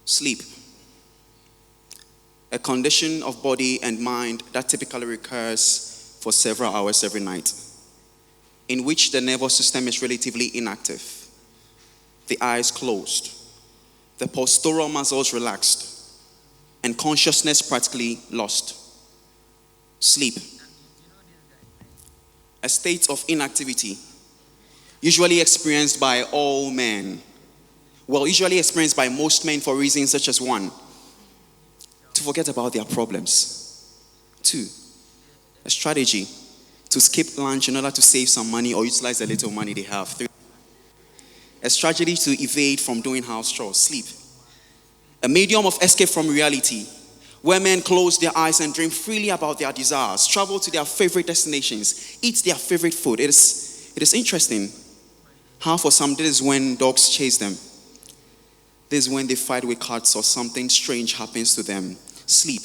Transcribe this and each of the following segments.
Sleep. A condition of body and mind that typically recurs for several hours every night, in which the nervous system is relatively inactive, the eyes closed, the postural muscles relaxed, and consciousness practically lost. Sleep. A state of inactivity, usually experienced by all men. Well, usually experienced by most men for reasons such as 1, to forget about their problems. 2, a strategy to skip lunch in order to save some money or utilize the little money they have. 3, a strategy to evade from doing house chores. Sleep. A medium of escape from reality, where men close their eyes and dream freely about their desires, travel to their favorite destinations, eat their favorite food. It is interesting how for some this is when dogs chase them. This is when they fight with cats or something strange happens to them. Sleep.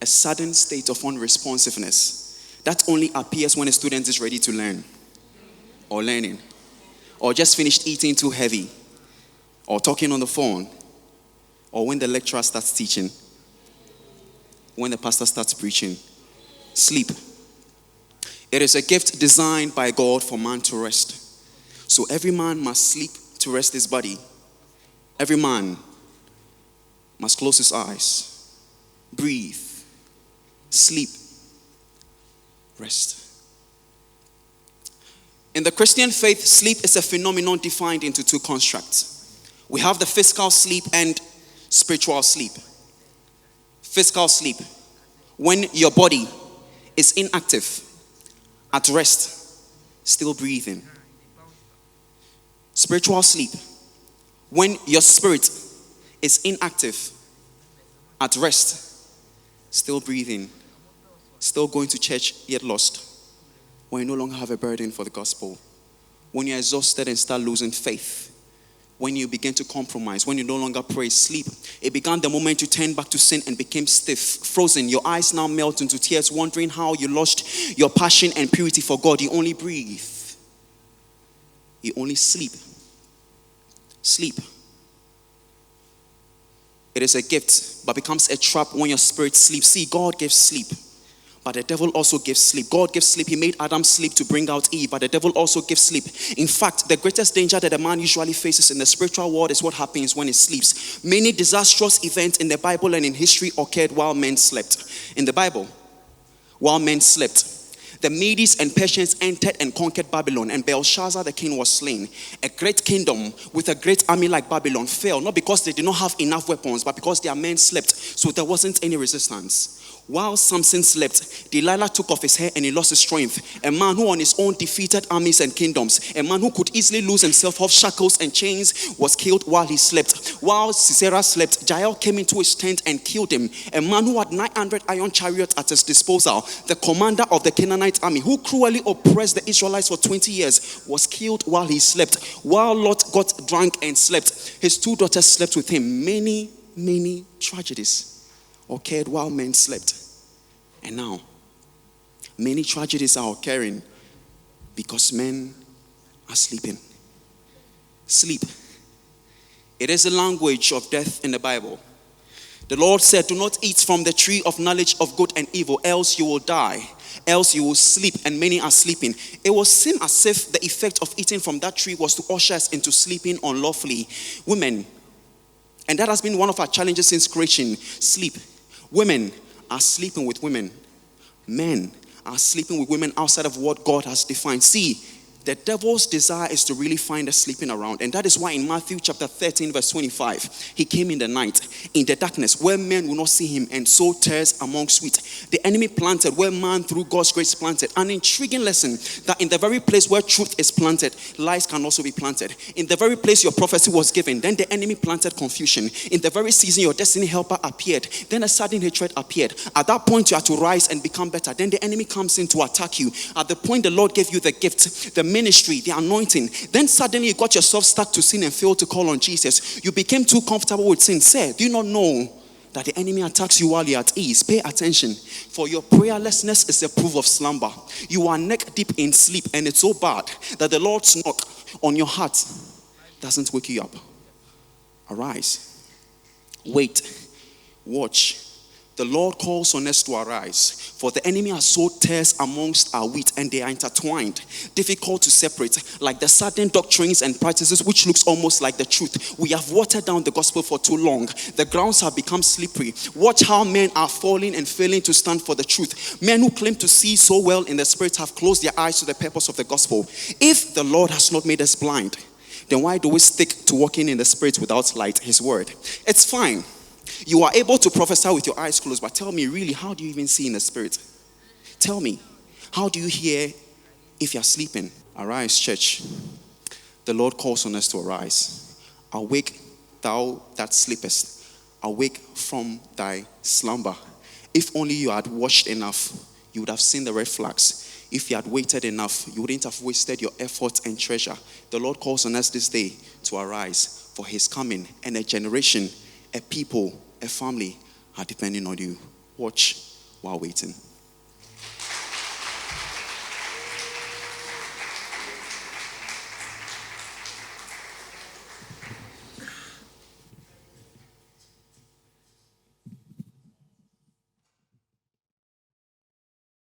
A sudden state of unresponsiveness that only appears when a student is ready to learn or learning, or just finished eating too heavy, or talking on the phone, or when the lecturer starts teaching, when the pastor starts preaching. Sleep. It is a gift designed by God for man to rest. So every man must sleep to rest his body. Every man must close his eyes, breathe, sleep, rest. In the Christian faith, sleep is a phenomenon defined into 2 constructs. We have the physical sleep and spiritual sleep. Physical sleep, when your body is inactive, at rest, still breathing. Spiritual sleep, when your spirit is inactive, at rest, still breathing, still going to church, yet lost. When you no longer have a burden for the gospel. When you're exhausted and start losing faith. When you begin to compromise. When you no longer pray. Sleep. It began the moment you turned back to sin and became stiff, frozen. Your eyes now melt into tears, wondering how you lost your passion and purity for God. You only breathe. You only sleep. Sleep. It is a gift, but becomes a trap when your spirit sleeps. See, God gives sleep, but the devil also gives sleep. God gives sleep. He made Adam sleep to bring out Eve, but the devil also gives sleep. In fact, the greatest danger that a man usually faces in the spiritual world is what happens when he sleeps. Many disastrous events in the Bible and in history occurred while men slept. In the Bible, while men slept, the Medes and Persians entered and conquered Babylon, and Belshazzar the king was slain. A great kingdom with a great army like Babylon fell, not because they did not have enough weapons, but because their men slept, so there wasn't any resistance. While Samson slept, Delilah took off his hair and he lost his strength. A man who on his own defeated armies and kingdoms, a man who could easily lose himself off shackles and chains, was killed while he slept. While Sisera slept, Jael came into his tent and killed him. A man who had 900 iron chariots at his disposal, the commander of the Canaanite army, who cruelly oppressed the Israelites for 20 years, was killed while he slept. While Lot got drunk and slept, his 2 daughters slept with him. Many tragedies occurred while men slept. And now, many tragedies are occurring because men are sleeping. Sleep. It is the language of death in the Bible. The Lord said, do not eat from the tree of knowledge of good and evil, else you will die. Else you will sleep, and many are sleeping. It will seem as if the effect of eating from that tree was to usher us into sleeping unlawfully. Women, and that has been one of our challenges since creation, sleep. Women are sleeping with women. Men are sleeping with women outside of what God has defined. See, the devil's desire is to really find us sleeping around. And that is why in Matthew chapter 13 verse 25, he came in the night, in the darkness, where men will not see him, and so tares amongst wheat. The enemy planted where man through God's grace planted. An intriguing lesson that in the very place where truth is planted, lies can also be planted. In the very place your prophecy was given, then the enemy planted confusion. In the very season your destiny helper appeared, then a sudden hatred appeared. At that point you have to rise and become better. Then the enemy comes in to attack you. At the point the Lord gave you the gift, the ministry, the anointing, then suddenly you got yourself stuck to sin and failed to call on Jesus. You became too comfortable with sin. Say, do you not know that the enemy attacks you while you're at ease? Pay attention, for your prayerlessness is a proof of slumber. You are neck deep in sleep, and it's so bad that the Lord's knock on your heart doesn't wake you up. Arise. Wait, watch. The Lord calls on us to arise, for the enemy has sowed tares amongst our wheat, and they are intertwined, difficult to separate, like the sudden doctrines and practices which looks almost like the truth. We have watered down the gospel for too long. The grounds have become slippery. Watch how men are falling and failing to stand for the truth. Men who claim to see so well in the spirit have closed their eyes to the purpose of the gospel. If the Lord has not made us blind, then why do we stick to walking in the spirit without light, his word? It's fine. You are able to prophesy with your eyes closed, but tell me really, how do you even see in the spirit? Tell me, how do you hear if you're sleeping? Arise, church. The Lord calls on us to arise. Awake, thou that sleepest. Awake from thy slumber. If only you had watched enough, you would have seen the red flags. If you had waited enough, you wouldn't have wasted your effort and treasure. The Lord calls on us this day to arise for his coming, and a generation, a people, a family are depending on you. Watch while waiting.